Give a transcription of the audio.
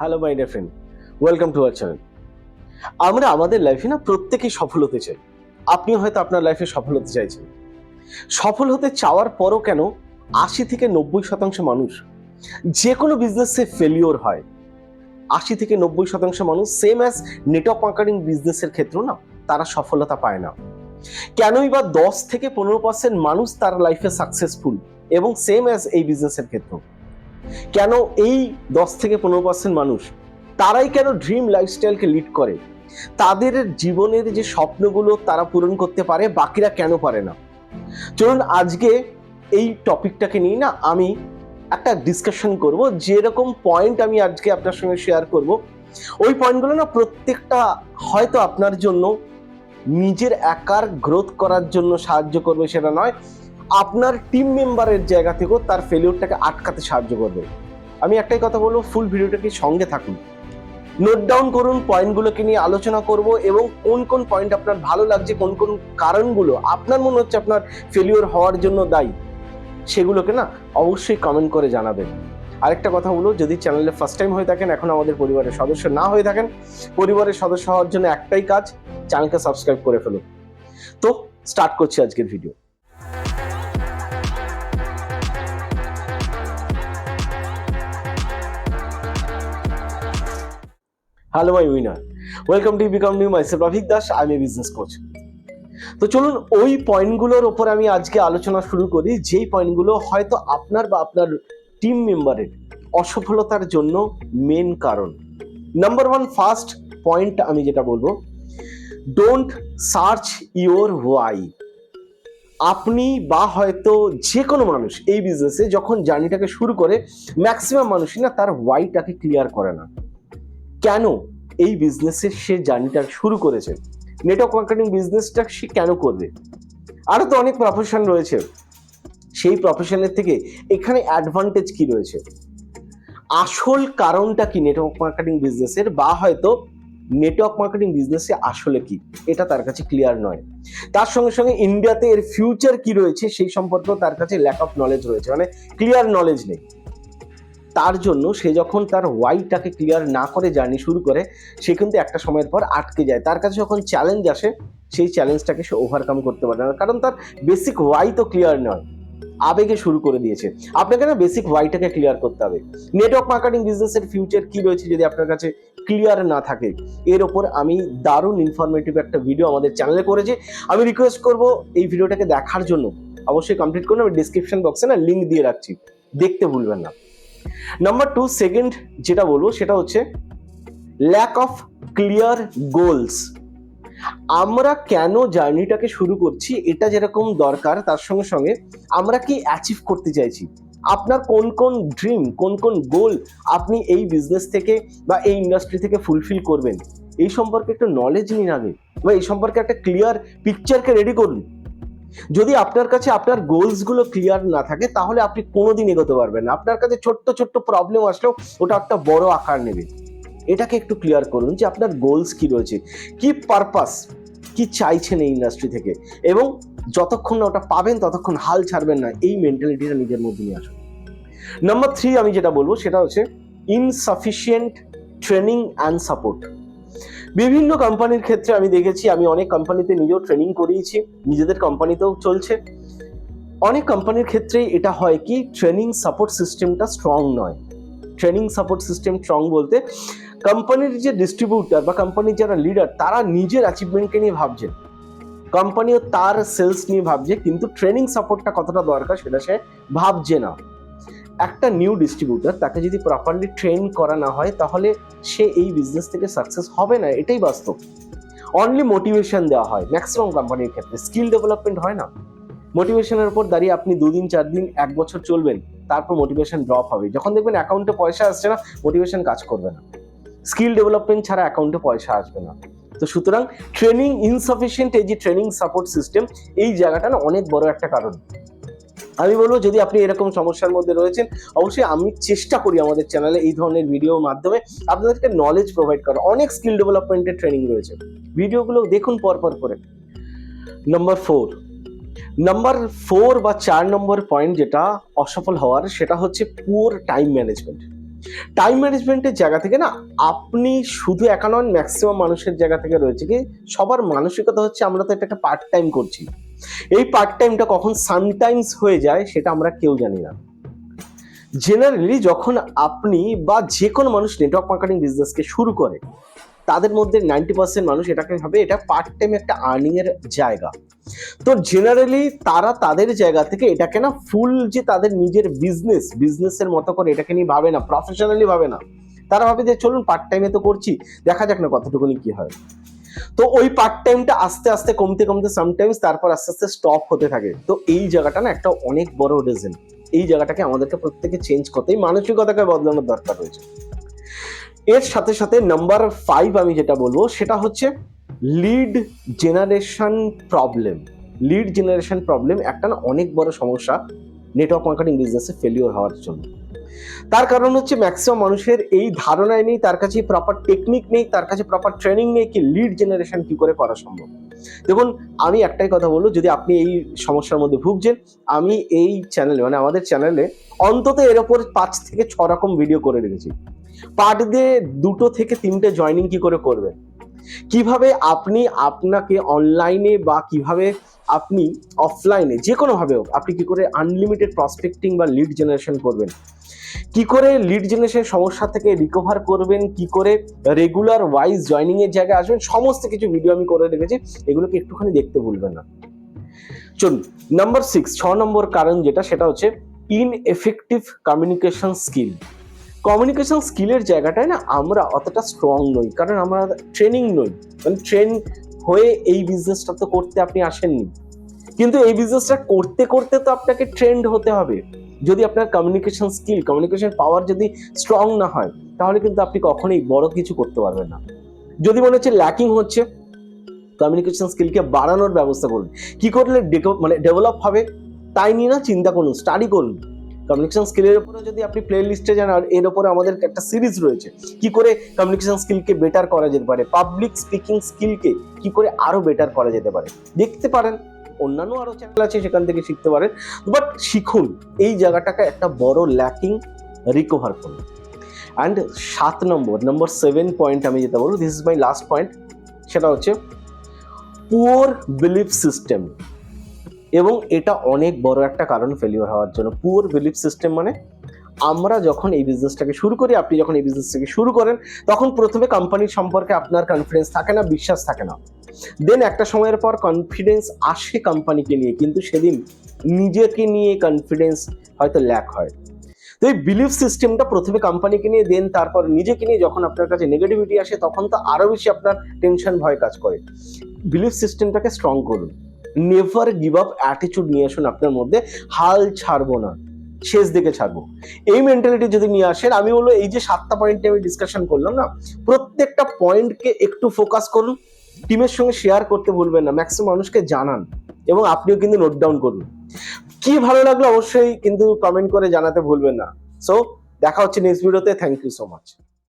Hello my dear friend, welcome to our channel. আমরা আমাদের লাইফে না প্রত্যেকেই সফল হতে চাই। আপনিও হয়তো আপনার লাইফে সফল হতে চাইছেন। সফল হতে চাওয়ার পরও কেন ৮০ থেকে ৯০% মানুষ যে কোনো বিজনেসে ফেলিওর হয়। ৮০ থেকে ৯০% মানুষ সেম অ্যাজ নেটওয়ার্ক মার্কেটিং বিজনেসের ক্ষেত্রেও না তারা সফলতা পায় না। কেনই বা ১০ থেকে ১৫% মানুষ তার লাইফে সাকসেসফুল এবং সেম অ্যাজ এই বিজনেসের ক্ষেত্রেও কেন এই ১০ থেকে ১৫% মানুষ তারাই কেন ড্রিম লাইফস্টাইলকে লিড করে, তাদের জীবনের যে স্বপ্নগুলো তারা পূরণ করতে পারে, বাকিরা কেন পারে না? চলুন আজকে এই টপিকটাকে নিয়ে না আমি একটা ডিসকাশন করব। যেরকম পয়েন্ট আমি আজকে আপনার সঙ্গে শেয়ার করব, ওই পয়েন্টগুলো না প্রত্যেকটা হয়তো আপনার জন্য নিজের একার গ্রোথ করার জন্য সাহায্য করবে সেটা নয়, আপনার টিম মেম্বারের জায়গা থেকেও তার ফেলিওরটাকে আটকাতে সাহায্য করবে। আমি একটাই কথা বলবো, ফুল ভিডিওটাকে সঙ্গে থাকুন, নোট ডাউন করুন, পয়েন্টগুলোকে নিয়ে আলোচনা করব এবং কোন কোন পয়েন্ট আপনার ভালো লাগছে, কোন কোন কারণগুলো আপনার মনে হচ্ছে আপনার ফেলিওর হওয়ার জন্য দায়ী, সেগুলোকে না অবশ্যই কমেন্ট করে জানাবেন। আরেকটা কথা বলবো, যদি চ্যানেলে ফার্স্ট টাইম হয়ে থাকেন, এখন আমাদের পরিবারের সদস্য না হয়ে থাকেন, পরিবারের সদস্য হওয়ার জন্য একটাই কাজ, চ্যানেলকে সাবস্ক্রাইব করে ফেলুন। তো স্টার্ট করছি আজকের video. Hello my winner, welcome to become new, myself Ravik Das, I am a business coach. তো চলুন ওই পয়েন্টগুলোর ওপর আমি আজকে আলোচনা শুরু করি, যেই পয়েন্টগুলো হয়তো আপনার বা আপনার টিম মেম্বারের অসফলতার জন্য মেন কারণ। নাম্বার ওয়ান ফার্স্ট পয়েন্ট আমি যেটা বলবো, ডোন্ট সার্চ ইওর ওয়াই। আপনি বা হয়তো যে কোনো মানুষ এই বিজনেসে যখন জার্নিটাকে শুরু করে, ম্যাক্সিমাম মানুষই না তার ওয়াইটাকে ক্লিয়ার করে না। কেন এই বিজনেসের সে জার্নিটা শুরু করেছে, নেটওয়ার্ক মার্কেটিং বিজনেসটা সে কেন করবে? আরো তো অনেক প্রফেশন রয়েছে, সেই প্রফেশনের থেকে এখানে অ্যাডভান্টেজ কি রয়েছে, আসল কারণটা কি নেটওয়ার্ক মার্কেটিং বিজনেসের, বা হয়তো নেটওয়ার্ক মার্কেটিং বিজনেসে আসলে কি, এটা তার কাছে ক্লিয়ার নয়। তার সঙ্গে সঙ্গে ইন্ডিয়াতে এর ফিউচার কি রয়েছে সেই সম্পর্কেও তার কাছে ল্যাক অফ নলেজ রয়েছে, মানে ক্লিয়ার নলেজ নেই। তার জন্য সে যখন তার ওয়াইটাকে ক্লিয়ার না করে জার্নি শুরু করে, সে কিন্তু একটা সময়ের পর আটকে যায়। তার কাছে যখন চ্যালেঞ্জ আসে, সেই চ্যালেঞ্জটাকে সে ওভারকাম করতে পারে না, কারণ তার বেসিক ওয়াই তো ক্লিয়ার নয়, আবেগে শুরু করে দিয়েছে। আপনাকে না বেসিক ওয়াইটাকে ক্লিয়ার করতে হবে। নেটওয়ার্ক মার্কেটিং বিজনেসের ফিউচার কি রয়েছে যদি আপনার কাছে ক্লিয়ার না থাকে, এর ওপর আমি দারুণ ইনফরমেটিভ একটা ভিডিও আমাদের চ্যানেলে করেছি। আমি রিকোয়েস্ট করব এই ভিডিওটাকে দেখার জন্য, অবশ্যই কমপ্লিট করুন। আমি ডিসক্রিপশন বক্সে না লিঙ্ক দিয়ে রাখছি, দেখতে ভুলবেন না। নাম্বার টু, সেকেন্ড যেটা বলবো সেটা হচ্ছে ল্যাক অফ ক্লিয়ার গোলস। আমরা কেন জার্নিটাকে শুরু করছি এটা যেরকম দরকার, তার সঙ্গে সঙ্গে আমরা কি অ্যাচিভ করতে চাইছি, আপনার কোন কোন ড্রিম, কোন কোন গোল আপনি এই বিজনেস থেকে বা এই ইন্ডাস্ট্রি থেকে ফুলফিল করবেন, এই সম্পর্কে একটু নলেজ নিন আগে, বা এই সম্পর্কে একটা ক্লিয়ার পিকচারকে রেডি করুন। যদি আপনার কাছে আপনার গোলসগুলো ক্লিয়ার না থাকে, তাহলে আপনি কোনোদিন এগোতে পারবেন না। আপনার কাছে ছোট্ট ছোট্ট প্রবলেম আসলেও ওটা একটা বড় আকার নেবে। এটাকে একটু ক্লিয়ার করুন যে আপনার গোলস কি রয়েছে, কি পারপাস, কি চাইছেন এই ইন্ডাস্ট্রি থেকে, এবং যতক্ষণ না ওটা পাবেন ততক্ষণ হাল ছাড়বেন না, এই মেন্টালিটিটা নিজের মধ্যে নিয়ে আসুন। নাম্বার থ্রি আমি যেটা বলবো সেটা হচ্ছে ইনসাফিসিয়েন্ট ট্রেনিং অ্যান্ড সাপোর্ট। বিভিন্ন কোম্পানির ক্ষেত্রে আমি দেখেছি, আমি অনেক কোম্পানিতে নিজেও ট্রেনিং করিয়েছি, নিজেদের কোম্পানিতেও চলছে। অনেক কোম্পানির ক্ষেত্রে এটা হয় কি, ট্রেনিং সাপোর্ট সিস্টেমটা স্ট্রং নয়। ট্রেনিং সাপোর্ট সিস্টেম স্ট্রং বলতে, কোম্পানির যে ডিস্ট্রিবিউটার বা কোম্পানির যারা লিডার, তারা নিজের অ্যাচিভমেন্টকে নিয়ে ভাবছে, কোম্পানিও তার সেলস নিয়ে ভাবছে, কিন্তু ট্রেনিং সাপোর্টটা কতটা দরকার সেটা সে ভাবছে না। একটা নিউ ডিস্ট্রিবিউটার, তাকে যদি প্রপারলি ট্রেন করা না হয়, তাহলে সে এই বিজনেস থেকে সাকসেস হবে না, এটাই বাস্তব। অনলি মোটিভেশন দেওয়া হয় ম্যাক্সিমাম কোম্পানির ক্ষেত্রে, স্কিল ডেভেলপমেন্ট হয় না। মোটিভেশনের উপর দাঁড়িয়ে আপনি 2 দিন 4 দিন 1 বছর চলবেন, তারপর মোটিভেশন ড্রপ হবে। যখন দেখবেন অ্যাকাউন্টে পয়সা আসছে না, মোটিভেশন কাজ করবে না। স্কিল ডেভেলপমেন্ট ছাড়া অ্যাকাউন্টে পয়সা আসবে না। তো সুতরাং ট্রেনিং ইনসাফিসিয়েন্ট, এই যে ট্রেনিং সাপোর্ট সিস্টেম, এই জায়গাটা না অনেক বড় একটা কারণ। আমি বলবো যদি আপনি এরকম সমস্যার মধ্যে রয়েছেন, অবশ্যই আমি চেষ্টা করি আমাদের চ্যানেলে এই ধরনের ভিডিওর মাধ্যমে আপনাদেরকে নলেজ প্রোভাইড করা। অনেক স্কিল ডেভেলপমেন্টের ট্রেনিং রয়েছে, ভিডিওগুলো দেখুন পরপর করে। নাম্বার ফোর বা 4 নম্বর পয়েন্ট যেটা অসফল হওয়ার, সেটা হচ্ছে পুয়ার টাইম ম্যানেজমেন্ট। টাইম ম্যানেজমেন্টের জায়গা থেকে না আপনি শুধু একা নন, ম্যাক্সিমাম মানুষের জায়গা থেকে রয়েছে কি সবার মানসিকতা হচ্ছে আমরা তো এটাকে পার্ট টাইম করছি, এই পার্ট টাইমটা কখন সামটাইমস হয়ে যায় সেটা আমরা কেউ জানি না। জেনারেলি যখন আপনি বা যে কোনো মানুষ নেটওয়ার্ক মার্কেটিং বিজনেসকে শুরু করে তাদের মধ্যে 90% মানুষ এটাকে ভাবে এটা পার্ট টাইম একটা আর্নিং এর জায়গা। তো জেনারেলি তারা তাদের জায়গা থেকে এটাকে না ফুল যে তাদের নিজের বিজনেসের মতো করে এটাকে নিয়ে ভাবে না, প্রফেশনালি ভাবে না। তারা ভাবে যে চলুন পার্ট টাইমে তো করছি, দেখা যাক না কতটুকুনি কি হয়। তো ওই পার্ট টাইমটা আস্তে আস্তে কমতে কমতে সামটাইমস তারপর আস্তে আস্তে স্টপ হতে থাকে। তো এই জায়গাটা না একটা অনেক বড় রিজন। এই জায়গাটাকে আমাদেরকে প্রত্যেকে চেঞ্জ করতে, এই মানসিকতাকে বদলানোর দরকার রয়েছে। এর সাথে সাথে নাম্বার 5 আমি যেটা বলবো সেটা হচ্ছে lead generation problem. Lead generation problem একটা না অনেক বড় সমস্যা নেটওয়ার্ক মার্কেটিং বিজনেসে ফেলিওর হওয়ার জন্য। তার কারণ হচ্ছে ম্যাক্সিমাম মানুষের এই ধারণায় নেই, তার কাছে প্রপার টেকনিক নেই, তার কাছে প্রপার ট্রেনিং নেই কি লিড জেনারেশন কি করে করা সম্ভব। দেখুন আমি একটাই কথা বলবো, যদি আপনি এই সমস্যার মধ্যে ভুগছেন, আমি এই চ্যানেলে মানে আমাদের চ্যানেলে অন্তত এর ওপর 5 থেকে 6 রকম ভিডিও করে রেখেছি। পার ডে 2 থেকে 3টে জয়েনিং কি করে করবেন, কিভাবে আপনি আপনাকে অনলাইনে বা কিভাবে আপনি অফলাইনে যে কোনো ভাবে হোক আপনি কি করে আনলিমিটেড প্রসপেক্টিং বা লিড জেনারেশন করবেন, কি করে লিড জেনারেশন সমস্যা থেকে রিকভার করবেন, কি করে রেগুলার ওয়াইজ জয়েনিং এর জায়গায় আসবেন, সমস্ত কিছু ভিডিও আমি করে রেখেছি, এগুলোকে একটুখানি দেখতে ভুলবেন না। চলুন নাম্বার 6 নম্বর কারণ যেটা সেটা হচ্ছে ইনএফেক্টিভ কমিউনিকেশন স্কিল। কমিউনিকেশন স্কিলের জায়গাটায় না আমরা অতটা স্ট্রং নই, কারণ আমরা ট্রেনিং নই, মানে ট্রেন হয়ে এই বিজনেসটা তো করতে আপনি আসেননি, কিন্তু এই বিজনেসটা করতে করতে তো আপনাকে ট্রেন্ড হতে হবে। যদি আপনার কমিউনিকেশন স্কিল কমিউনিকেশন পাওয়ার যদি স্ট্রং না হয় তাহলে কিন্তু আপনি কখনোই বড় কিছু করতে পারবেন না। যদি মনে হচ্ছে ল্যাকিং হচ্ছে, কমিউনিকেশন স্কিলকে বাড়ানোর ব্যবস্থা করুন। কি করলে মানে ডেভেলপ হবে তাই নিয়ে না চিন্তা করুন, স্টাডি করুন। কমিউনিকেশন স্কিলের উপরে যদি আপনি প্লে লিস্টে যান, আর এর উপরে আমাদের একটা সিরিজ রয়েছে কি করে কমিউনিকেশন স্কিলকে বেটার করা যেতে পারে, পাবলিক স্পিকিং স্কিলকে কি করে আরো বেটার করা যেতে পারে, দেখতে পারেন। অন্যান্য আরো চ্যানেল আছে সেখান থেকে শিখতে পারেন, বাট শিখুন এই জায়গাটাকে একটা বড় ল্যাকিং রিকভার করুন। অ্যান্ড 7 নম্বর 7 পয়েন্ট আমি যেটা বলবো, this is my last point, সেটা হচ্ছে পুয়ার বিলিফ সিস্টেম। এবং এটা অনেক বড় একটা কারণ ফেলিওর হওয়ার জন্য। পুয়ার বিলিফ সিস্টেম মানে আমরা যখন এই বিজনেসটাকে শুরু করি, আপনি যখন এই বিজনেসটাকে শুরু করেন তখন প্রথমে কোম্পানির সম্পর্কে আপনার কনফিডেন্স থাকে না, বিশ্বাস থাকে না। দেন একটা সময়ের পর কনফিডেন্স আসে কোম্পানিকে নিয়ে, কিন্তু সেদিন নিজেকে নিয়ে কনফিডেন্স হয়তো ল্যাক হয়। তো এই বিলিফ সিস্টেমটা প্রথমে কোম্পানিকে নিয়ে, দেন তারপর নিজেকে নিয়ে যখন আপনার কাছে নেগেটিভিটি আসে তখন তো আরো বেশি আপনার টেনশন ভয় কাজ করে। বিলিফ সিস্টেমটাকে স্ট্রং করুন, নেভার গিভ আপ অ্যাটিটিউড নিয়ে আসুন আপনার মধ্যে, হাল ছাড়বো না, শেষ দিকে ছাড়বো, এই মেন্টালিটি যদি নিয়ে আসেন, আমি বলবো এই যে 7টা পয়েন্টে আমি ডিসকাশন করলাম না, প্রত্যেকটা পয়েন্টকে একটু ফোকাস করুন, টিমের সঙ্গে শেয়ার করতে ভুলবেন না, ম্যাক্সিমাম মানুষকে জানান এবং আপনিও কিন্তু নোট ডাউন করুন। কি ভালো লাগলো অবশ্যই কিন্তু কমেন্ট করে জানাতে ভুলবেন না। সো দেখা হচ্ছে নেক্সট ভিডিওতে, থ্যাংক ইউ সো মাচ।